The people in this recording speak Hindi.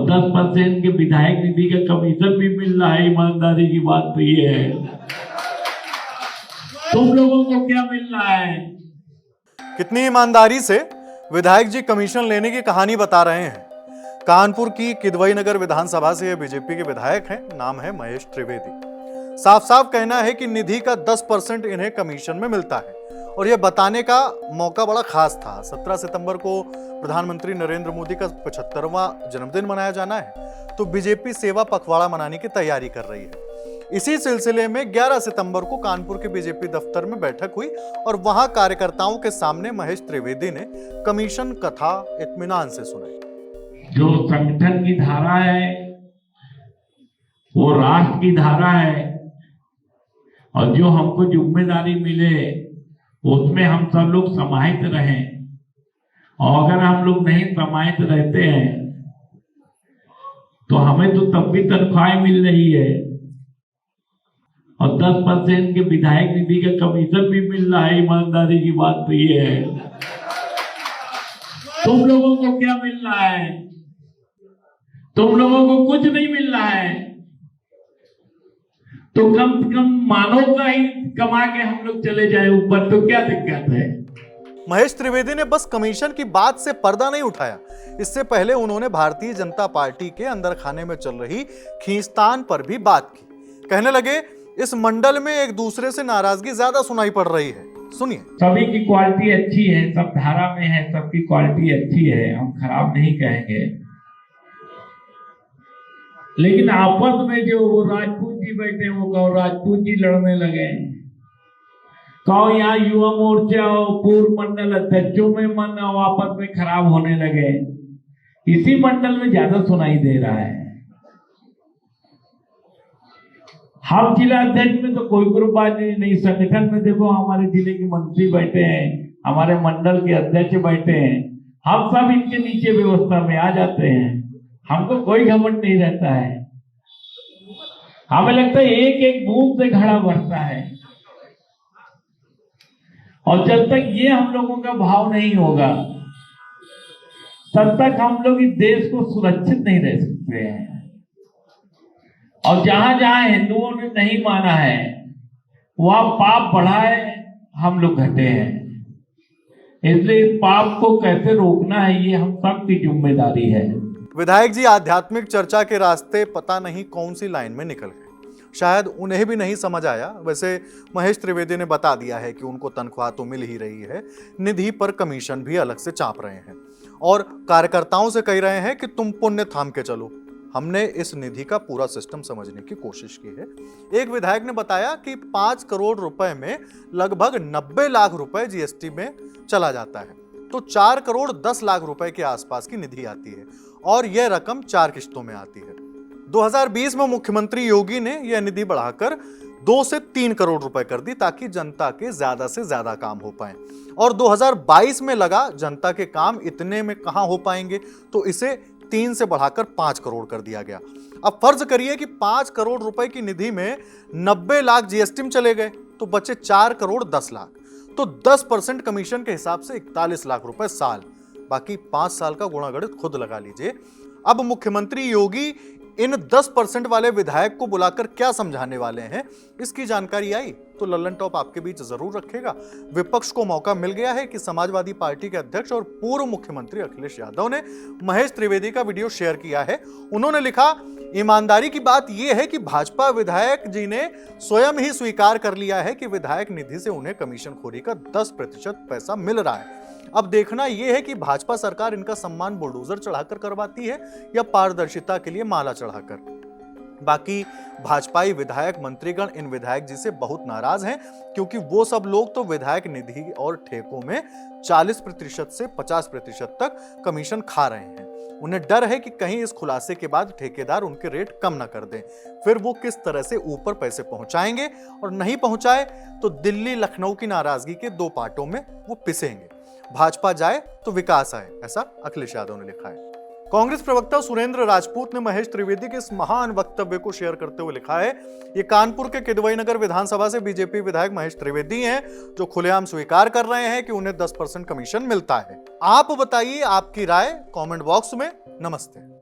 और 10% के विधायक निधि का कमीशन भी मिल रहा है। ईमानदारी की बात तो ये है। तुम लोगों को क्या मिल रहा है? कितनी ईमानदारी से विधायक जी कमीशन लेने की कहानी बता रहे हैं। कानपुर की किदवई नगर विधानसभा से ये बीजेपी के विधायक हैं, नाम है महेश त्रिवेदी। साफ साफ कहना है कि निधि का 10% इन्हें कमीशन में मिलता है और यह बताने का मौका बड़ा खास था। 17 सितंबर को प्रधानमंत्री नरेंद्र मोदी का 75वां जन्मदिन मनाया जाना है, तो बीजेपी सेवा पखवाड़ा मनाने की तैयारी कर रही है। इसी सिलसिले में 11 सितंबर को कानपुर के बीजेपी दफ्तर में बैठक हुई और वहां कार्यकर्ताओं के सामने महेश त्रिवेदी ने कमीशन कथा इत्मीनान से सुनाई। जो संगठन की धारा है वो राष्ट्र की धारा है और जो हमको जिम्मेदारी मिले उसमें हम सब लोग समाहित रहें। और अगर हम लोग नहीं समाहित रहते हैं तो हमें तो तब भी तनख्वाह मिल रही है और 10% के विधायक निधि का कमीशन भी मिल रहा है। ईमानदारी की बात तो ये है। तुम लोगों को क्या मिल रहा है? तुम लोगों को कुछ नहीं मिल रहा है, तो कम से कम मानव का ही कमा के हम लोग चले जाए ऊपर, तो क्या दिक्कत है? महेश त्रिवेदी ने बस कमीशन की बात से पर्दा नहीं उठाया। इससे पहले उन्होंने भारतीय जनता पार्टी के अंदर खाने में चल रही खींचतान पर भी बात की। कहने लगे इस मंडल में एक दूसरे से नाराजगी ज्यादा सुनाई पड़ रही है। सुनिए। सभी की क्वालिटी अच्छी है, सब धारा में है, सबकी क्वालिटी अच्छी है, हम खराब नहीं कहेंगे। लेकिन आपस में जो वो राजपूत जी बैठे वो कहो राजपूत जी लड़ने लगे, कहो यहाँ युवा मोर्चा और पूर्व मंडल अध्यक्षों में मन आपस में खराब होने लगे। इसी मंडल में ज्यादा सुनाई दे रहा है। हम जिला अध्यक्ष में तो कोई ग्रुपबाजी नहीं। संगठन में देखो हमारे जिले के मंत्री बैठे हैं, हमारे मंडल के अध्यक्ष बैठे हैं, हम सब इनके नीचे व्यवस्था में आ जाते हैं। हमको कोई घमंड नहीं रहता है। हमें लगता है एक एक बूंद से घड़ा भरता है और जब तक ये हम लोगों का भाव नहीं होगा तब तक हम लोग इस देश को सुरक्षित नहीं रह सकते हैं। और जहां जहां हिंदुओं ने नहीं माना है वहां पाप बढ़ा है, हम लोग घटे हैं। इसलिए इस पाप को कैसे रोकना है ये हम सब की जिम्मेदारी है। विधायक जी आध्यात्मिक चर्चा के रास्ते पता नहीं कौन सी लाइन में निकल गए। शायद उन्हें भी नहीं समझ आया। वैसे महेश त्रिवेदी ने बता दिया है कि उनको तनख्वाह तो मिल ही रही है, निधि पर कमीशन भी अलग से चाप रहे हैं और कार्यकर्ताओं से कह रहे हैं कि तुम पुण्य थाम के चलो। हमने इस निधि का पूरा सिस्टम समझने की कोशिश की है। एक विधायक ने बताया कि 5 करोड़ रुपए में लगभग 90 लाख रुपए जीएसटी में चला जाता है, तो 4 करोड़ 10 लाख रुपए के आसपास की निधि आती है और यह रकम 4 किश्तों में आती है। 2020 में मुख्यमंत्री योगी ने यह निधि बढ़ाकर 2 से 3 करोड़ रुपए कर दी ताकि जनता के ज्यादा से ज्यादा काम हो पाए। और 2022 में लगा जनता के काम इतने में कहां हो पाएंगे, तो इसे 3 से बढ़ाकर 5 करोड़ कर दिया गया। अब फर्ज करिए कि 5 करोड़ रुपए की निधि में 90 लाख जीएसटी में चले गए, तो बचे 4 करोड़ 10 लाख, तो 10% कमीशन के हिसाब से 41 लाख रुपए साल। बाकी 5 साल का गुणागणित खुद लगा लीजिए। अब मुख्यमंत्री योगी इन 10% वाले विधायक को बुलाकर क्या समझाने वाले हैं, इसकी जानकारी आई तो लल्लन टॉप आपके बीच जरूर रखेगा। विपक्ष को मौका मिल गया है कि समाजवादी पार्टी के अध्यक्ष और पूर्व मुख्यमंत्री अखिलेश यादव ने महेश त्रिवेदी का वीडियो शेयर किया है। उन्होंने लिखा, ईमानदारी की बात यह है कि भाजपा विधायक जी ने स्वयं ही स्वीकार कर लिया है कि विधायक निधि से उन्हें कमीशन खोरी का 10% पैसा मिल रहा है। अब देखना यह है कि भाजपा सरकार इनका सम्मान बुलडोजर चढ़ाकर करवाती है या पारदर्शिता के लिए माला चढ़ाकर। बाकी भाजपाई विधायक मंत्रीगण इन विधायक जी से बहुत नाराज हैं, क्योंकि वो सब लोग तो विधायक निधि और ठेकों में 40% से 50% तक कमीशन खा रहे हैं। उन्हें डर है कि कहीं इस खुलासे के बाद ठेकेदार उनके रेट कम ना कर दें, फिर वो किस तरह से ऊपर पैसे पहुंचाएंगे और नहीं पहुंचाए तो दिल्ली लखनऊ की नाराजगी के 2 पार्टों में वो पिसेंगे। भाजपा जाए तो विकास आए, ऐसा अखिलेश यादव ने लिखा है। कांग्रेस प्रवक्ता सुरेंद्र राजपूत ने महेश त्रिवेदी के इस महान वक्तव्य को शेयर करते हुए लिखा है, ये कानपुर के किदवई नगर विधानसभा से बीजेपी विधायक महेश त्रिवेदी हैं, जो खुलेआम स्वीकार कर रहे हैं कि उन्हें 10% कमीशन मिलता है। आप बताइए आपकी राय कमेंट बॉक्स में। नमस्ते।